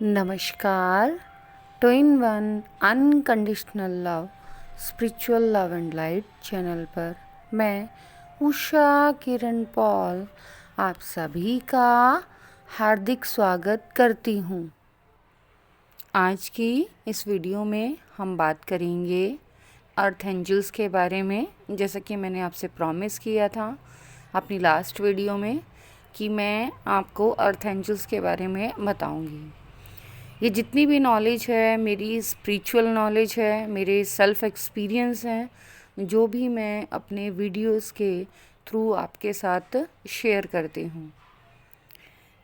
नमस्कार। Two in one unconditional love spiritual love and light channel पर मैं Usha Kiran Paul आप सभी का हार्दिक स्वागत करती हूँ। आज की इस वीडियो में हम बात करेंगे अर्थ एंजल्स के बारे में। जैसा कि मैंने आपसे प्रॉमिस किया था अपनी लास्ट वीडियो में कि मैं आपको अर्थ एंजल्स के बारे में बताऊंगी। ये जितनी भी नॉलेज है मेरी स्पिरिचुअल नॉलेज है, मेरे सेल्फ एक्सपीरियंस हैं, जो भी मैं अपने वीडियोस के थ्रू आपके साथ शेयर करती हूँ।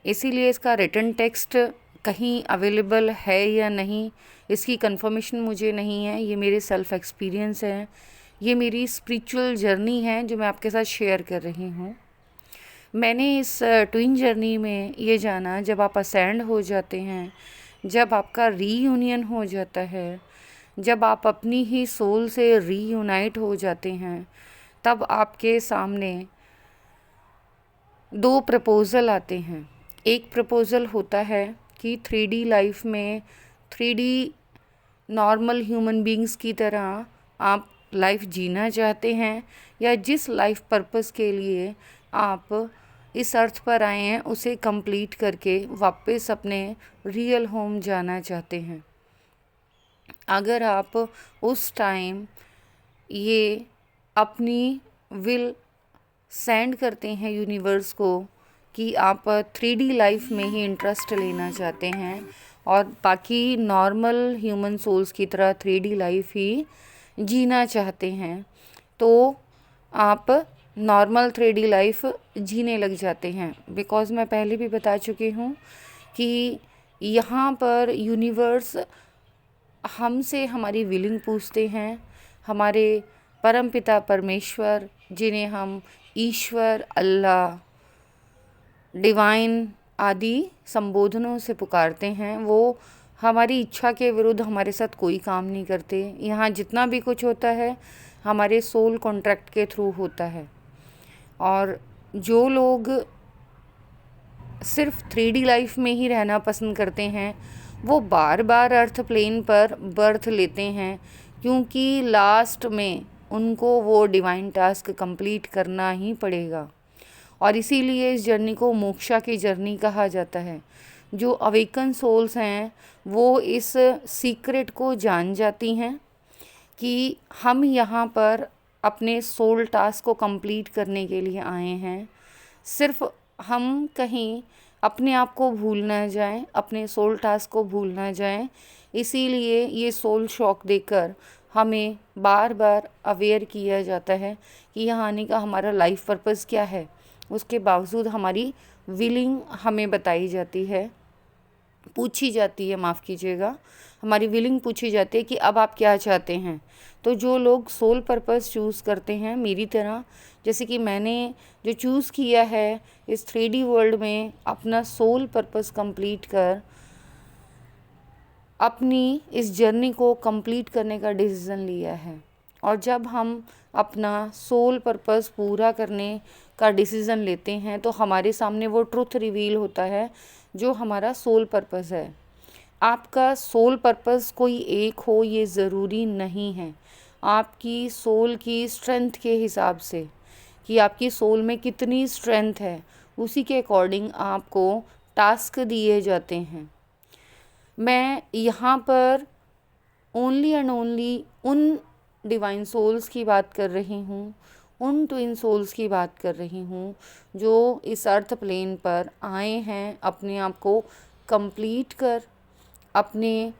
इसीलिए इसका रिटन टेक्स्ट कहीं अवेलेबल है या नहीं इसकी कंफर्मेशन मुझे नहीं है। ये मेरे सेल्फ एक्सपीरियंस है, ये मेरी स्पिरिचुअल जर्नी है जो मैं आपके साथ शेयर कर रही हूँ। मैंने इस ट्विन जर्नी में ये जाना, जब आप असेंड हो जाते हैं, जब आपका रीयूनियन हो जाता है, जब आप अपनी ही सोल से रीयूनाइट हो जाते हैं, तब आपके सामने दो प्रपोज़ल आते हैं। एक प्रपोज़ल होता है कि 3D लाइफ में 3D नॉर्मल ह्यूमन बीइंग्स की तरह आप लाइफ जीना चाहते हैं, या जिस लाइफ पर्पस के लिए आप इस अर्थ पर आए हैं उसे कंप्लीट करके वापस अपने रियल होम जाना चाहते हैं। अगर आप उस टाइम ये अपनी विल सेंड करते हैं यूनिवर्स को कि आप 3D लाइफ में ही इंटरेस्ट लेना चाहते हैं और बाकी नॉर्मल ह्यूमन सोल्स की तरह 3D लाइफ ही जीना चाहते हैं, तो आप नॉर्मल 3D लाइफ जीने लग जाते हैं। बिकॉज़ मैं पहले भी बता चुकी हूँ कि यहाँ पर यूनिवर्स हमसे हमारी विलिंग पूछते हैं। हमारे परमपिता परमेश्वर, जिन्हें हम ईश्वर, अल्लाह, डिवाइन आदि संबोधनों से पुकारते हैं, वो हमारी इच्छा के विरुद्ध हमारे साथ कोई काम नहीं करते। यहाँ जितना भी कुछ होता है हमारे सोल कॉन्ट्रैक्ट के थ्रू होता है। और जो लोग सिर्फ 3D लाइफ में ही रहना पसंद करते हैं वो बार बार अर्थ प्लेन पर बर्थ लेते हैं, क्योंकि लास्ट में उनको वो डिवाइन टास्क कंप्लीट करना ही पड़ेगा। और इसीलिए इस जर्नी को मोक्षा की जर्नी कहा जाता है। जो अवेकन सोल्स हैं वो इस सीक्रेट को जान जाती हैं कि हम यहाँ पर अपने सोल टास्क को कंप्लीट करने के लिए आए हैं। सिर्फ हम कहीं अपने आप को भूल ना जाएं, अपने सोल टास्क को भूल ना जाएं। इसीलिए ये सोल शॉक देकर हमें बार बार अवेयर किया जाता है कि यहाँ आने का हमारा लाइफ पर्पस क्या है। उसके बावजूद हमारी विलिंग हमें बताई जाती है, पूछी जाती है, माफ़ कीजिएगा, हमारी विलिंग पूछी जाती है कि अब आप क्या चाहते हैं। तो जो लोग सोल पर्पस चूज़ करते हैं मेरी तरह, जैसे कि मैंने जो चूज़ किया है इस 3D वर्ल्ड में अपना सोल पर्पस कंप्लीट कर अपनी इस जर्नी को कंप्लीट करने का डिसीज़न लिया है। और जब हम अपना सोल पर्पस पूरा करने का डिसीज़न लेते हैं तो हमारे सामने वो ट्रुथ रिवील होता है जो हमारा सोल पर्पस है। आपका सोल पर्पस कोई एक हो ये ज़रूरी नहीं है। आपकी सोल की स्ट्रेंथ के हिसाब से कि आपकी सोल में कितनी स्ट्रेंथ है उसी के अकॉर्डिंग आपको टास्क दिए जाते हैं। मैं यहाँ पर ओनली एंड ओनली उन डिवाइन सोल्स की बात कर रही हूँ, उन ट्विन सोल्स की बात कर रही हूँ जो इस अर्थ प्लेन पर आए हैं अपने आप को कंप्लीट कर, अपने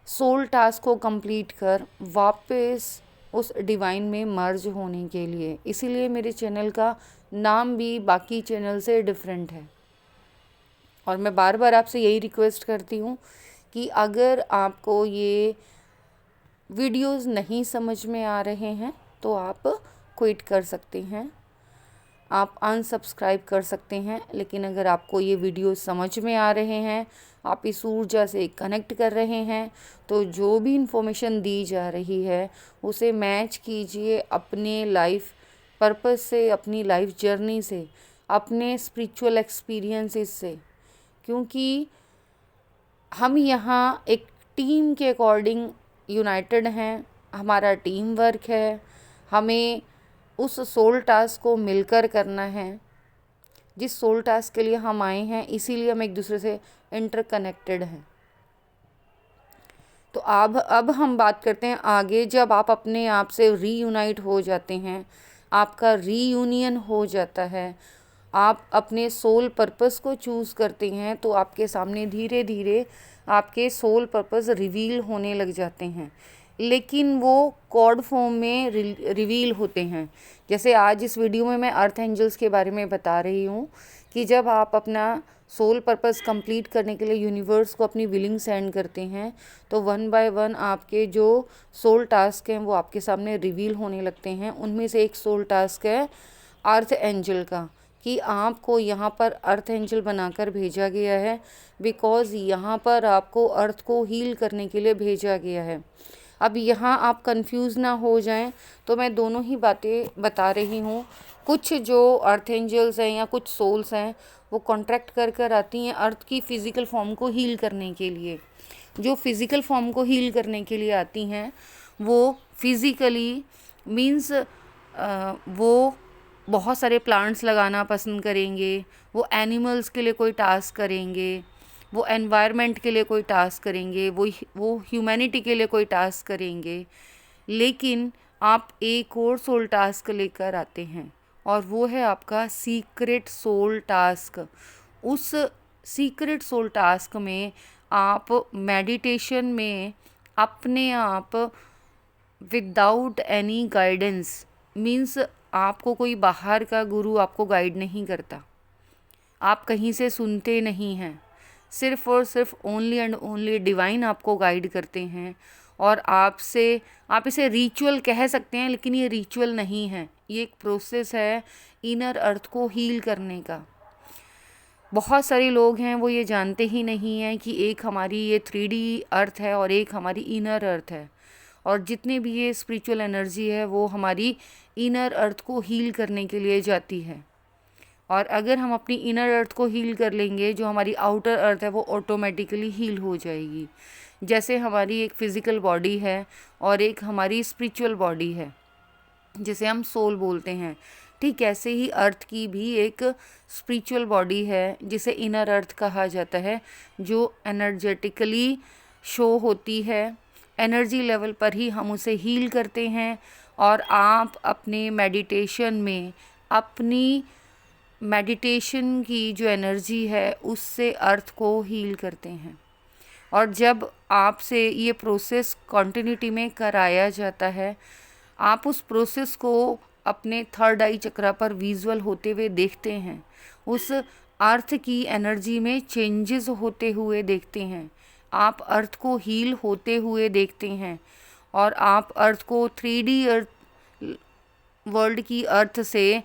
सोल टास्क को कंप्लीट कर वापस उस डिवाइन में मर्ज होने के लिए। इसीलिए मेरे चैनल का नाम भी बाकी चैनल से डिफरेंट है। और मैं बार बार आपसे यही रिक्वेस्ट करती हूँ कि अगर आपको ये वीडियोस नहीं समझ में आ रहे हैं तो आप क्विट कर सकते हैं, आप अनसब्सक्राइब कर सकते हैं। लेकिन अगर आपको ये वीडियो समझ में आ रहे हैं, आप इस ऊर्जा से कनेक्ट कर रहे हैं, तो जो भी इंफॉर्मेशन दी जा रही है उसे मैच कीजिए अपने लाइफ पर्पस से, अपनी लाइफ जर्नी से, अपने स्पिरिचुअल एक्सपीरियंसेस से, क्योंकि हम यहाँ एक टीम के अकॉर्डिंग यूनाइटेड हैं, हमारा टीम वर्क है, हमें उस सोल टास्क को मिलकर करना है जिस सोल टास्क के लिए हम आए हैं, इसीलिए हम एक दूसरे से इंटरकनेक्टेड हैं। तो अब हम बात करते हैं आगे। जब आप अपने आप से रीयूनाइट हो जाते हैं, आपका रीयूनियन हो जाता है, आप अपने सोल पर्पस को चूज़ करते हैं, तो आपके सामने धीरे धीरे आपके सोल पर्पस रिवील होने लग जाते हैं, लेकिन वो कॉड फॉर्म में रिवील होते हैं। जैसे आज इस वीडियो में मैं अर्थ एंजल्स के बारे में बता रही हूँ कि जब आप अपना सोल पर्पस कंप्लीट करने के लिए यूनिवर्स को अपनी विलिंग सेंड करते हैं, तो 1 बाय 1 आपके जो सोल टास्क हैं वो आपके सामने रिवील होने लगते हैं। उनमें से एक सोल टास्क है अर्थ एंजल का, कि आपको यहाँ पर अर्थ एंजल बनाकर भेजा गया है, बिकॉज़ यहाँ पर आपको अर्थ को हील करने के लिए भेजा गया है। अब यहाँ आप कंफ्यूज ना हो जाएं, तो मैं दोनों ही बातें बता रही हूँ। कुछ जो अर्थ एंजल्स हैं या कुछ सोल्स हैं, वो कॉन्ट्रैक्ट कर कर आती हैं अर्थ की फ़िज़िकल फॉर्म को हील करने के लिए। जो फ़िज़िकल फॉर्म को हील करने के लिए आती हैं, वो फिज़िकली मीन्स वो बहुत सारे प्लांट्स लगाना पसंद करेंगे, वो एनिमल्स के लिए कोई टास्क करेंगे, वो एनवायरनमेंट के लिए कोई टास्क करेंगे, वो ह्यूमैनिटी के लिए कोई टास्क करेंगे। लेकिन आप एक और सोल टास्क लेकर आते हैं, और वो है आपका सीक्रेट सोल टास्क। उस सीक्रेट सोल टास्क में आप मेडिटेशन में अपने आप विदाउट एनी गाइडेंस, मीन्स आपको कोई बाहर का गुरु आपको गाइड नहीं करता, आप कहीं से सुनते नहीं हैं, सिर्फ़ और सिर्फ ओनली एंड ओनली डिवाइन आपको गाइड करते हैं। और आप इसे रिचुअल कह सकते हैं, लेकिन ये रिचुअल नहीं है, ये एक प्रोसेस है इनर अर्थ को हील करने का। बहुत सारे लोग हैं वो ये जानते ही नहीं हैं कि एक हमारी ये 3D अर्थ है और एक हमारी इनर अर्थ है, और जितने भी ये स्पिरिचुअल एनर्जी है वो हमारी इनर अर्थ को हील करने के लिए जाती है। और अगर हम अपनी इनर अर्थ को हील कर लेंगे, जो हमारी आउटर अर्थ है वो ऑटोमेटिकली हील हो जाएगी। जैसे हमारी एक फ़िज़िकल बॉडी है और एक हमारी स्पिरिचुअल बॉडी है, जिसे हम सोल बोलते हैं, ठीक ऐसे ही अर्थ की भी एक स्पिरिचुअल बॉडी है जिसे इनर अर्थ कहा जाता है, जो एनर्जेटिकली शो होती है। एनर्जी लेवल पर ही हम उसे हील करते हैं, और आप अपने मेडिटेशन में अपनी मेडिटेशन की जो एनर्जी है उससे अर्थ को हील करते हैं। और जब आपसे ये प्रोसेस कॉन्टिन्यूटी में कराया जाता है, आप उस प्रोसेस को अपने थर्ड आई चक्रा पर विजुअल होते हुए देखते हैं, उस अर्थ की एनर्जी में चेंजेस होते हुए देखते हैं, आप अर्थ को हील होते हुए देखते हैं, और आप अर्थ को 3D अर्थ वर्ल्ड की अर्थ से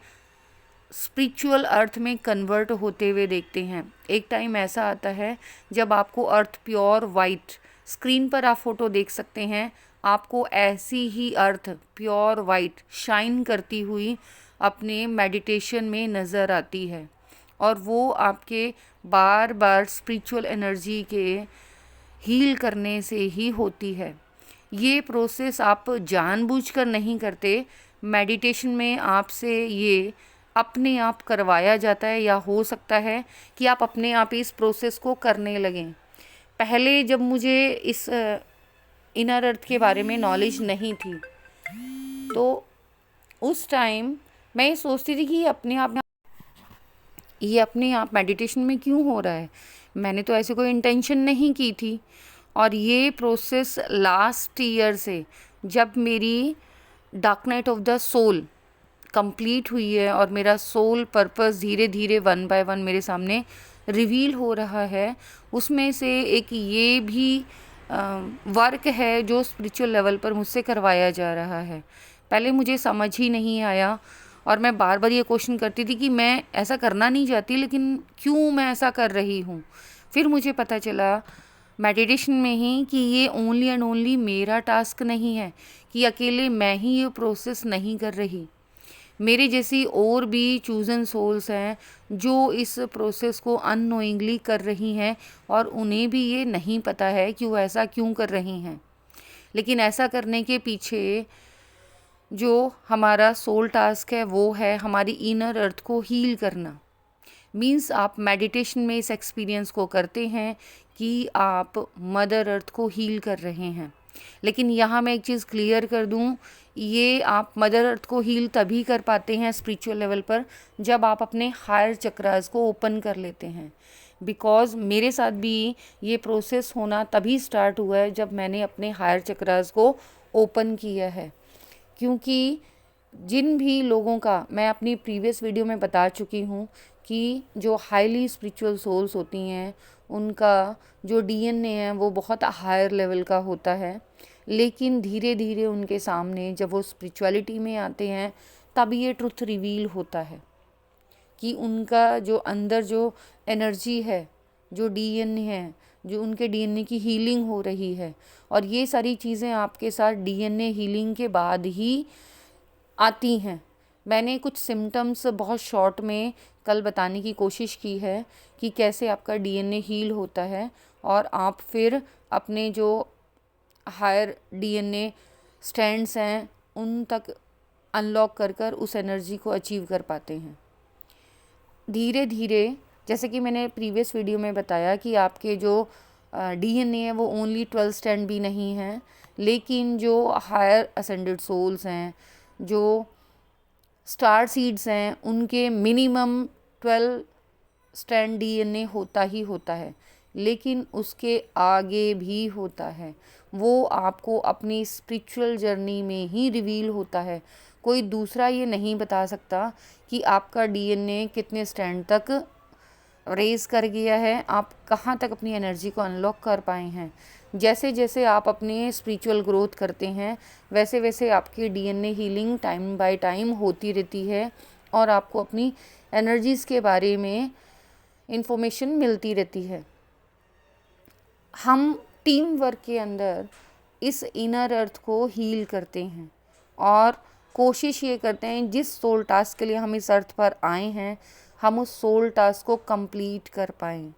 स्पिरिचुअल अर्थ में कन्वर्ट होते हुए देखते हैं। एक टाइम ऐसा आता है जब आपको अर्थ प्योर वाइट, स्क्रीन पर आप फोटो देख सकते हैं, आपको ऐसी ही अर्थ प्योर वाइट शाइन करती हुई अपने मेडिटेशन में नज़र आती है, और वो आपके बार बार स्पिरिचुअल एनर्जी के हील करने से ही होती है। ये प्रोसेस आप जानबूझकर नहीं करते, मेडिटेशन में आपसे ये अपने आप करवाया जाता है, या हो सकता है कि आप अपने आप इस प्रोसेस को करने लगें। पहले जब मुझे इस इनर अर्थ के बारे में नॉलेज नहीं थी, तो उस टाइम मैं ये सोचती थी कि ये अपने आप मेडिटेशन में क्यों हो रहा है, मैंने तो ऐसे कोई इंटेंशन नहीं की थी। और ये प्रोसेस लास्ट ईयर से, जब मेरी dark night of the soul complete हुई है और मेरा सोल पर्पस धीरे धीरे 1 बाय 1 मेरे सामने रिवील हो रहा है, उसमें से एक ये भी वर्क है जो स्पिरिचुअल लेवल पर मुझसे करवाया जा रहा है। पहले मुझे समझ ही नहीं आया, और मैं बार बार ये क्वेश्चन करती थी कि मैं ऐसा करना नहीं चाहती, लेकिन क्यों मैं ऐसा कर रही हूँ। फिर मुझे पता चला मेडिटेशन में ही कि ये ओनली एंड ओनली मेरा टास्क नहीं है, कि अकेले मैं ही ये प्रोसेस नहीं कर रही। मेरे जैसी और भी चूज़न सोल्स हैं जो इस प्रोसेस को अननोइंगली कर रही हैं और उन्हें भी ये नहीं पता है कि वो ऐसा क्यों कर रही हैं। लेकिन ऐसा करने के पीछे जो हमारा सोल टास्क है वो है हमारी इनर अर्थ को हील करना। मीन्स आप मेडिटेशन में इस एक्सपीरियंस को करते हैं कि आप मदर अर्थ को हील कर रहे हैं। लेकिन यहाँ मैं एक चीज़ क्लियर कर दूँ, ये आप मदर अर्थ को हील तभी कर पाते हैं स्पिरिचुअल लेवल पर जब आप अपने हायर चक्रास को ओपन कर लेते हैं। बिकॉज़ मेरे साथ भी ये प्रोसेस होना तभी स्टार्ट हुआ है जब मैंने अपने हायर चक्रास को ओपन किया है। क्योंकि जिन भी लोगों का, मैं अपनी प्रीवियस वीडियो में बता चुकी हूँ कि जो हाईली स्पिरिचुअल सोल्स होती हैं उनका जो डीएनए है वो बहुत हायर लेवल का होता है। लेकिन धीरे धीरे उनके सामने जब वो स्पिरिचुअलिटी में आते हैं तब ये ट्रुथ रिवील होता है कि उनका जो अंदर जो एनर्जी है, जो डीएनए है, जो उनके डीएनए की हीलिंग हो रही है। और ये सारी चीज़ें आपके साथ डीएनए हीलिंग के बाद ही आती हैं। मैंने कुछ सिम्टम्स बहुत शॉर्ट में कल बताने की कोशिश की है कि कैसे आपका डीएनए हील होता है और आप फिर अपने जो हायर डीएनए स्ट्रैंड्स हैं उन तक अनलॉक कर कर उस एनर्जी को अचीव कर पाते हैं। धीरे धीरे, जैसे कि मैंने प्रीवियस वीडियो में बताया कि आपके जो डीएनए है वो ओनली 12 स्ट्रैंड भी नहीं है, लेकिन जो हायर असेंडेड सोल्स हैं, जो स्टार सीड्स हैं, उनके मिनिमम 12 स्ट्रैंड डीएनए होता ही होता है। लेकिन उसके आगे भी होता है, वो आपको अपनी स्पिरिचुअल जर्नी में ही रिवील होता है। कोई दूसरा ये नहीं बता सकता कि आपका डीएनए कितने स्टैंड तक रेज कर गया है, आप कहाँ तक अपनी एनर्जी को अनलॉक कर पाए हैं। जैसे जैसे आप अपने स्पिरिचुअल ग्रोथ करते हैं वैसे वैसे आपकी DNA healing time by time होती रहती है और आपको अपनी एनर्जीज़ के बारे में इंफॉर्मेशन मिलती रहती है। हम टीम वर्क के अंदर इस इनर अर्थ को हील करते हैं और कोशिश ये करते हैं जिस सोल टास्क के लिए हम इस अर्थ पर आए हैं हम उस सोल टास्क को कंप्लीट कर पाएँ।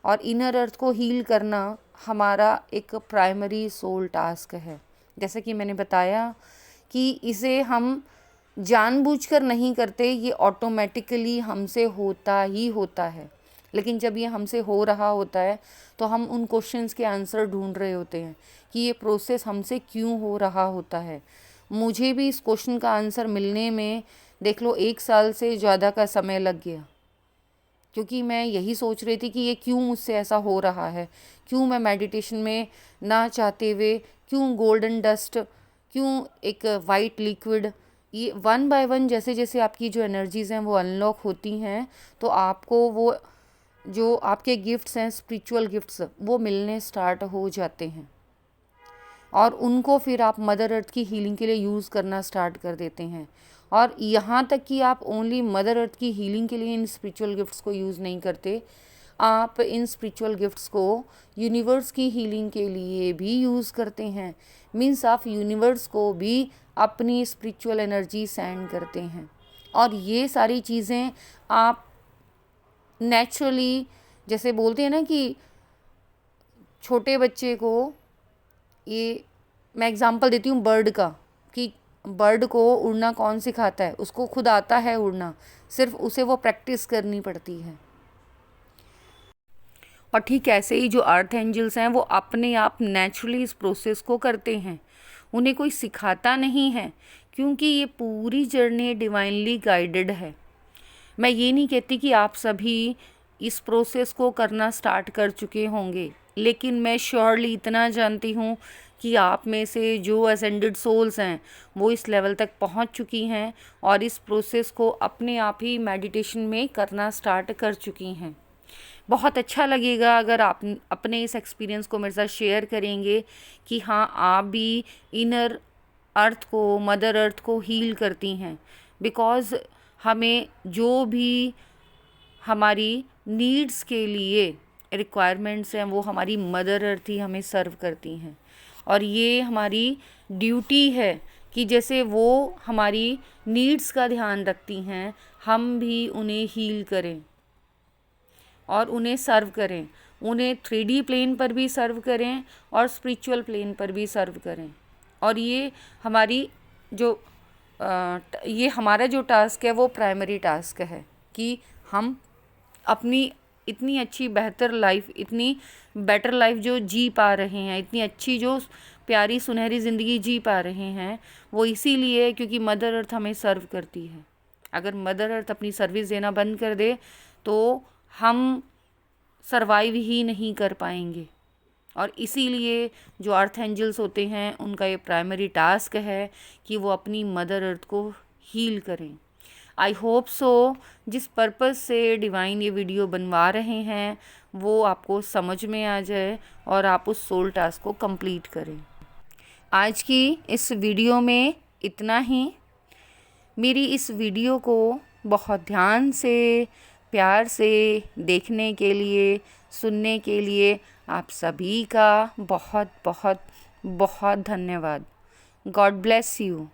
और इनर अर्थ को हील करना हमारा एक प्राइमरी सोल टास्क है। जैसे कि मैंने बताया कि इसे हम जानबूझकर नहीं करते, ये ऑटोमेटिकली हमसे होता ही होता है। लेकिन जब ये हमसे हो रहा होता है तो हम उन क्वेश्चंस के आंसर ढूंढ रहे होते हैं कि ये प्रोसेस हमसे क्यों हो रहा होता है। मुझे भी इस क्वेश्चन का आंसर मिलने में देख लो 1 साल से ज़्यादा का समय लग गया, क्योंकि मैं यही सोच रही थी कि ये क्यों मुझसे ऐसा हो रहा है, क्यों मैं मेडिटेशन में ना चाहते हुए, क्यों गोल्डन डस्ट, क्यों एक वाइट लिक्विड। ये वन बाय वन जैसे जैसे आपकी जो एनर्जीज़ हैं वो अनलॉक होती हैं तो आपको वो जो आपके गिफ्ट्स हैं, स्पिरिचुअल गिफ्ट्स, वो मिलने स्टार्ट हो जाते हैं और उनको फिर आप मदर अर्थ की हीलिंग के लिए यूज़ करना स्टार्ट कर देते हैं। और यहाँ तक कि आप ओनली मदर अर्थ की हीलिंग के लिए इन स्पिरिचुअल गिफ्ट्स को यूज़ नहीं करते, आप इन स्पिरिचुअल गिफ्ट्स को यूनिवर्स की हीलिंग के लिए भी यूज़ करते हैं। मीन्स आप यूनिवर्स को भी अपनी स्पिरिचुअल एनर्जी सेंड करते हैं। और ये सारी चीज़ें आप नेचुरली, जैसे बोलते हैं ना कि छोटे बच्चे को, ये मैं एग्जांपल देती हूँ बर्ड का, कि बर्ड को उड़ना कौन सिखाता है, उसको खुद आता है उड़ना, सिर्फ उसे वो प्रैक्टिस करनी पड़ती है। और ठीक ऐसे ही जो अर्थ एंजल्स हैं वो अपने आप नेचुरली इस प्रोसेस को करते हैं, उन्हें कोई सिखाता नहीं है, क्योंकि ये पूरी जर्नी डिवाइनली गाइडेड है। मैं ये नहीं कहती कि आप सभी इस प्रोसेस को करना स्टार्ट कर चुके होंगे, लेकिन मैं श्योरली इतना जानती हूँ कि आप में से जो असेंडेड सोल्स हैं वो इस लेवल तक पहुँच चुकी हैं और इस प्रोसेस को अपने आप ही मेडिटेशन में करना स्टार्ट कर चुकी हैं। बहुत अच्छा लगेगा अगर आप अपने इस एक्सपीरियंस को मेरे साथ शेयर करेंगे कि हाँ, आप भी इनर अर्थ को, मदर अर्थ को हील करती हैं। बिकॉज़ हमें जो भी हमारी नीड्स के लिए रिक्वायरमेंट्स हैं वो हमारी मदर अर्थ ही हमें सर्व करती हैं। और ये हमारी ड्यूटी है कि जैसे वो हमारी नीड्स का ध्यान रखती हैं, हम भी उन्हें हील करें और उन्हें सर्व करें। उन्हें 3D प्लेन पर भी सर्व करें और स्पिरिचुअल प्लेन पर भी सर्व करें। और ये हमारी जो ये हमारा जो टास्क है वो प्राइमरी टास्क है कि हम अपनी इतनी अच्छी बेहतर लाइफ, इतनी बेटर लाइफ जो जी पा रहे हैं, इतनी अच्छी जो प्यारी सुनहरी ज़िंदगी जी पा रहे हैं, वो इसीलिए क्योंकि मदर अर्थ हमें सर्व करती है। अगर मदर अर्थ अपनी सर्विस देना बंद कर दे तो हम सरवाइव ही नहीं कर पाएंगे। और इसीलिए जो अर्थ एंजल्स होते हैं उनका ये प्राइमरी टास्क है कि वो अपनी मदर अर्थ को हील करें। आई होप सो जिस पर्पज़ से डिवाइन ये वीडियो बनवा रहे हैं वो आपको समझ में आ जाए और आप उस सोल टास्क को कंप्लीट करें। आज की इस वीडियो में इतना ही। मेरी इस वीडियो को बहुत ध्यान से, प्यार से देखने के लिए, सुनने के लिए आप सभी का बहुत बहुत बहुत धन्यवाद। God bless you.